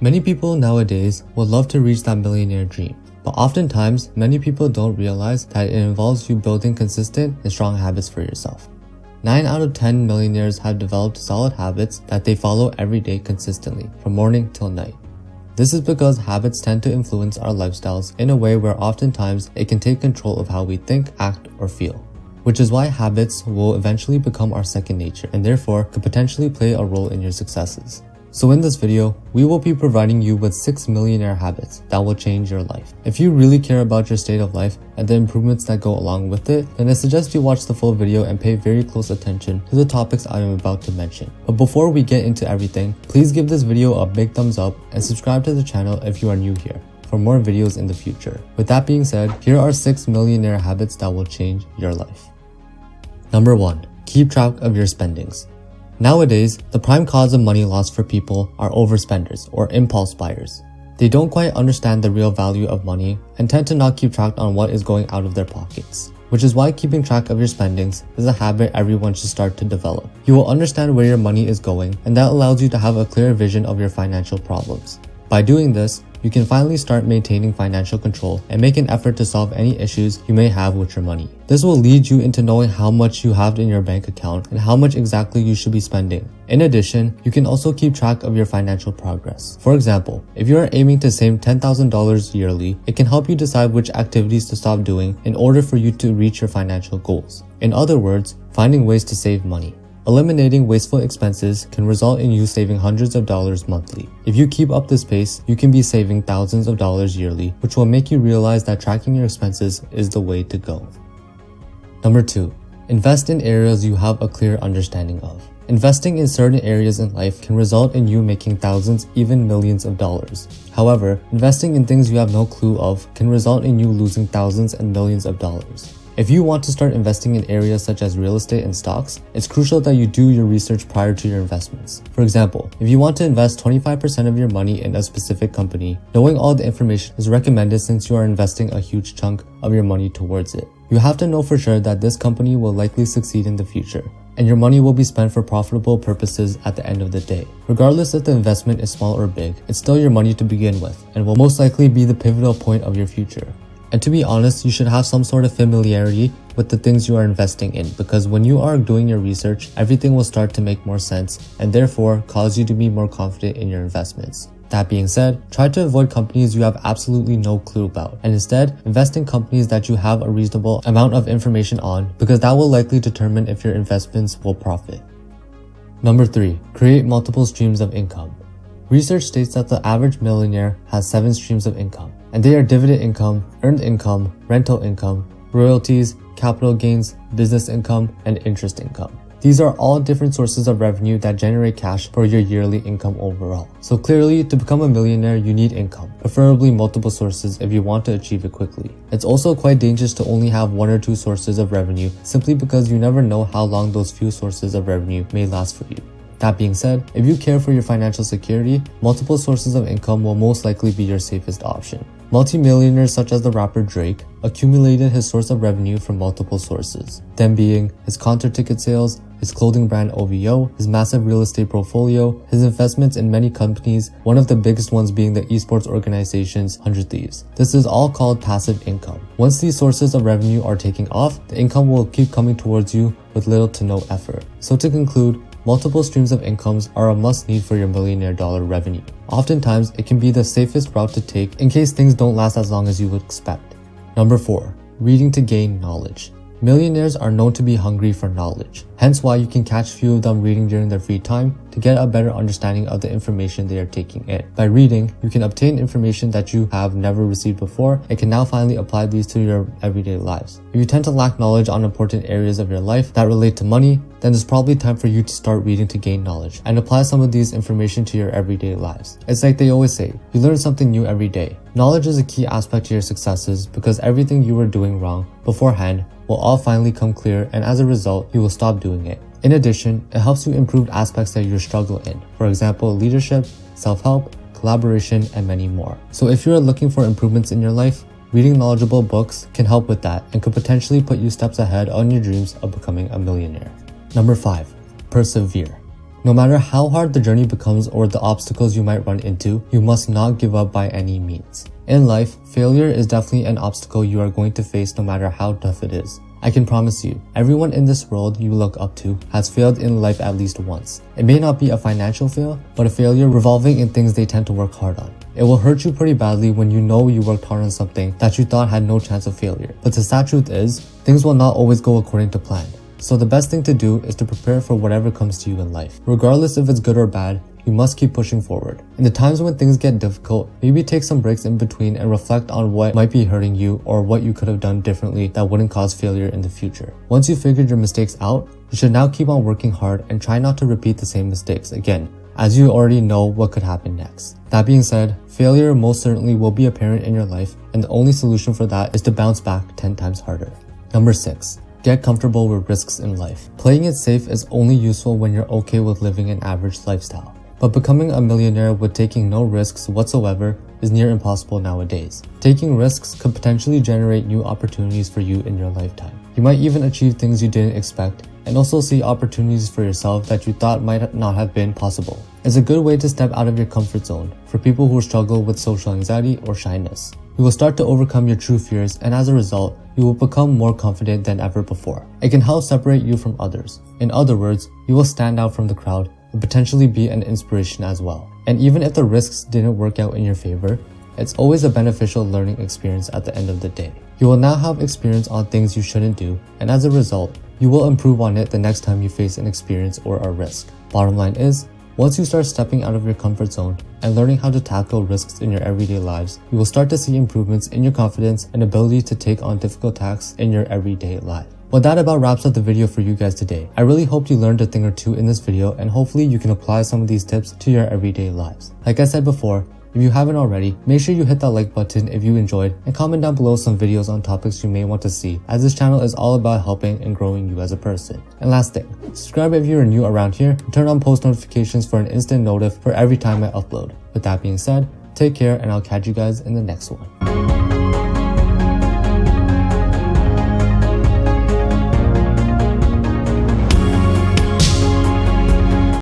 Many people nowadays would love to reach that millionaire dream, but oftentimes many people don't realize that it involves you building consistent and strong habits for yourself. 9 out of 10 millionaires have developed solid habits that they follow every day consistently, from morning till night. This is because habits tend to influence our lifestyles in a way where oftentimes it can take control of how we think, act, or feel. Which is why habits will eventually become our second nature and therefore could potentially play a role in your successes. So in this video, we will be providing you with 6 millionaire habits that will change your life. If you really care about your state of life and the improvements that go along with it, then I suggest you watch the full video and pay very close attention to the topics I am about to mention. But before we get into everything, please give this video a big thumbs up and subscribe to the channel if you are new here for more videos in the future. With that being said, here are 6 millionaire habits that will change your life. Number 1. Keep track of your spendings. Nowadays, the prime cause of money loss for people are overspenders or impulse buyers. They don't quite understand the real value of money and tend to not keep track on what is going out of their pockets. Which is why keeping track of your spendings is a habit everyone should start to develop. You will understand where your money is going, and that allows you to have a clear vision of your financial problems. By doing this, you can finally start maintaining financial control and make an effort to solve any issues you may have with your money. This will lead you into knowing how much you have in your bank account and how much exactly you should be spending. In addition, you can also keep track of your financial progress. For example, if you are aiming to save $10,000 yearly, it can help you decide which activities to stop doing in order for you to reach your financial goals. In other words, finding ways to save money. Eliminating wasteful expenses can result in you saving hundreds of dollars monthly. If you keep up this pace, you can be saving thousands of dollars yearly, which will make you realize that tracking your expenses is the way to go. Number 2. Invest in areas you have a clear understanding of. Investing in certain areas in life can result in you making thousands, even millions of dollars. However, investing in things you have no clue of can result in you losing thousands and millions of dollars. If you want to start investing in areas such as real estate and stocks, it's crucial that you do your research prior to your investments. For example, if you want to invest 25% of your money in a specific company, knowing all the information is recommended since you are investing a huge chunk of your money towards it. You have to know for sure that this company will likely succeed in the future, and your money will be spent for profitable purposes at the end of the day. Regardless if the investment is small or big, it's still your money to begin with, and will most likely be the pivotal point of your future. And to be honest, you should have some sort of familiarity with the things you are investing in, because when you are doing your research, everything will start to make more sense and therefore cause you to be more confident in your investments. That being said, try to avoid companies you have absolutely no clue about, and instead invest in companies that you have a reasonable amount of information on, because that will likely determine if your investments will profit. Number 3. Create multiple streams of income. Research states that the average millionaire has 7 streams of income, and they are dividend income, earned income, rental income, royalties, capital gains, business income, and interest income. These are all different sources of revenue that generate cash for your yearly income overall. So clearly, to become a millionaire, you need income, preferably multiple sources if you want to achieve it quickly. It's also quite dangerous to only have 1 or 2 sources of revenue simply because you never know how long those few sources of revenue may last for you. That being said, if you care for your financial security, multiple sources of income will most likely be your safest option. Multi-millionaires such as the rapper Drake accumulated his source of revenue from multiple sources, them being his concert ticket sales, his clothing brand OVO, his massive real estate portfolio, his investments in many companies, one of the biggest ones being the esports organization's 100 Thieves. This is all called passive income. Once these sources of revenue are taking off, the income will keep coming towards you with little to no effort. So to conclude, multiple streams of incomes are a must-need for your millionaire dollar revenue. Oftentimes, it can be the safest route to take in case things don't last as long as you would expect. Number 4. Reading to gain knowledge. Millionaires are known to be hungry for knowledge, hence why you can catch few of them reading during their free time to get a better understanding of the information they are taking in. By reading, you can obtain information that you have never received before and can now finally apply these to your everyday lives. If you tend to lack knowledge on important areas of your life that relate to money, then it's probably time for you to start reading to gain knowledge and apply some of these information to your everyday lives. It's like they always say, you learn something new every day. Knowledge is a key aspect to your successes because everything you were doing wrong beforehand will all finally come clear, and as a result, you will stop doing it. In addition, it helps you improve aspects that you struggle in. For example, leadership, self-help, collaboration, and many more. So if you are looking for improvements in your life, reading knowledgeable books can help with that and could potentially put you steps ahead on your dreams of becoming a millionaire. Number 5. Persevere. No matter how hard the journey becomes or the obstacles you might run into, you must not give up by any means. In life, failure is definitely an obstacle you are going to face no matter how tough it is. I can promise you, everyone in this world you look up to has failed in life at least once. It may not be a financial fail, but a failure revolving in things they tend to work hard on. It will hurt you pretty badly when you know you worked hard on something that you thought had no chance of failure. But the sad truth is, things will not always go according to plan. So the best thing to do is to prepare for whatever comes to you in life. Regardless if it's good or bad, you must keep pushing forward. In the times when things get difficult, maybe take some breaks in between and reflect on what might be hurting you or what you could have done differently that wouldn't cause failure in the future. Once you figured your mistakes out, you should now keep on working hard and try not to repeat the same mistakes again, as you already know what could happen next. That being said, failure most certainly will be apparent in your life, and the only solution for that is to bounce back 10 times harder. Number 6. Get comfortable with risks in life. Playing it safe is only useful when you're okay with living an average lifestyle. But becoming a millionaire with taking no risks whatsoever is near impossible nowadays. Taking risks could potentially generate new opportunities for you in your lifetime. You might even achieve things you didn't expect and also see opportunities for yourself that you thought might not have been possible. It's a good way to step out of your comfort zone for people who struggle with social anxiety or shyness. You will start to overcome your true fears, and as a result, you will become more confident than ever before. It can help separate you from others. In other words, you will stand out from the crowd and potentially be an inspiration as well. And even if the risks didn't work out in your favor, it's always a beneficial learning experience at the end of the day. You will now have experience on things you shouldn't do, and as a result, you will improve on it the next time you face an experience or a risk. Bottom line is, once you start stepping out of your comfort zone and learning how to tackle risks in your everyday lives, you will start to see improvements in your confidence and ability to take on difficult tasks in your everyday life. Well, that about wraps up the video for you guys today. I really hope you learned a thing or two in this video, and hopefully you can apply some of these tips to your everyday lives. Like I said before, if you haven't already, make sure you hit that like button if you enjoyed, and comment down below some videos on topics you may want to see, as this channel is all about helping and growing you as a person. And last thing, subscribe if you're new around here, and turn on post notifications for an instant notif for every time I upload. With that being said, take care, and I'll catch you guys in the next one.